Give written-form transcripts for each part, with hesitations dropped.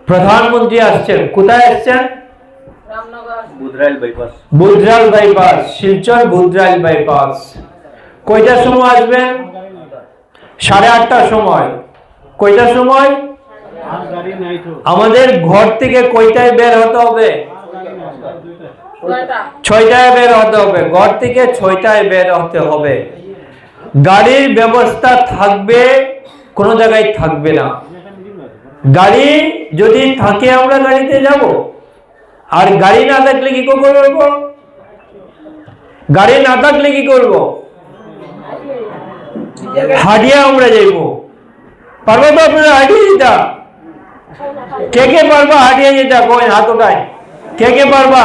প্রধানমন্ত্রী আসছেন। কোথায় আসছেন? বুধরাইল বাইপাস, শিলচর বুধরাইল বাইপাস। কয়টার সময় আসবেন? 8:30টার সময়। কয়টার সময়? আমাদের ঘর থেকে কয়টায় বের হতে হবে? 6টায় বের হতে হবে। ঘর থেকে 6টায় বের হতে হবে। গাড়ির ব্যবস্থা থাকবে, কোনো জায়গায় থাকবে না। গাড়ি যদি থাকে আমরা গাড়িতে যাব, আর গাড়ি না থাকলে কি করব? গাড়ি না থাকলে কি করব? হাঁটিয়ে আমরা যাইব। পারবো তো আপনারা হাঁটিয়ে যেটা? কে কে পারবা হাঁটিয়ে যেটা? কই হাত ওঠায়। কে কে পারবা?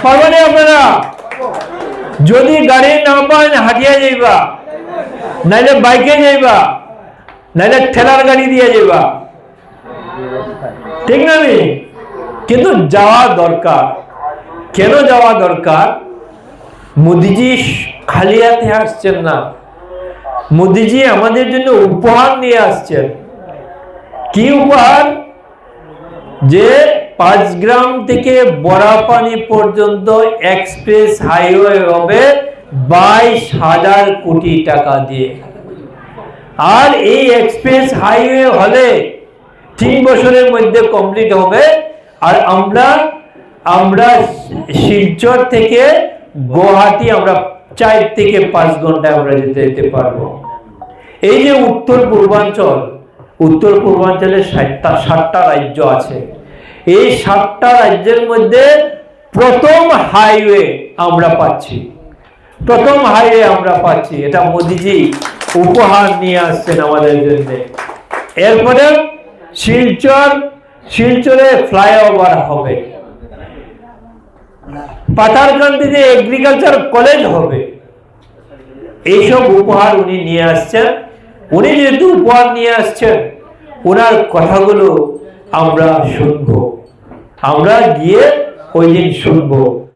পারবা না আপনারা? যদি গাড়ি না পান হাঁটিয়ে যাইবা, নাইলে বাইকে যাইবা, নাইলে ঠেলার গাড়ি দিয়ে যাইবা। ঠিক না? কিন্তু যাওয়া দরকার। কেন যাওয়া দরকার? মোদিজি খালি হাতে আসছেন না, মোদিজি আমাদের জন্য উপহার নিয়ে আসছেন। কি উপহার? যে 5 গ্রাম থেকে বড়াপানি পর্যন্ত এক্সপ্রেস হাইওয়ে হবে 22,000 কোটি টাকা দিয়ে। আর এই এক্সপ্রেস হাইওয়ে হলে 3 বছরের মধ্যে কমপ্লিট হবে। আর আমরা শিলচর থেকে গুয়াহাটি আমরা 4 থেকে 5 ঘন্টায় আমরা যেতে পারবো। এই যে উত্তর পূর্বাঞ্চলে 7টা রাজ্য আছে। এই 7টা রাজ্যের মধ্যে প্রথম হাইওয়ে আমরা পাচ্ছি। এটা মোদিজি উপহার নিয়ে আসছেন আমাদের জন্য। এরপরে শিলচরে ফ্লাইওভার হবে, পাথারকান্দিতে এগ্রিকালচার কলেজ হবে। এইসব উপহার উনি নিয়ে আসছেন। উনি যেহেতু উপহার নিয়ে আসছেন, ওনার কথাগুলো আমরা শুনবো, আমরা গিয়ে ওই দিন শুনবো।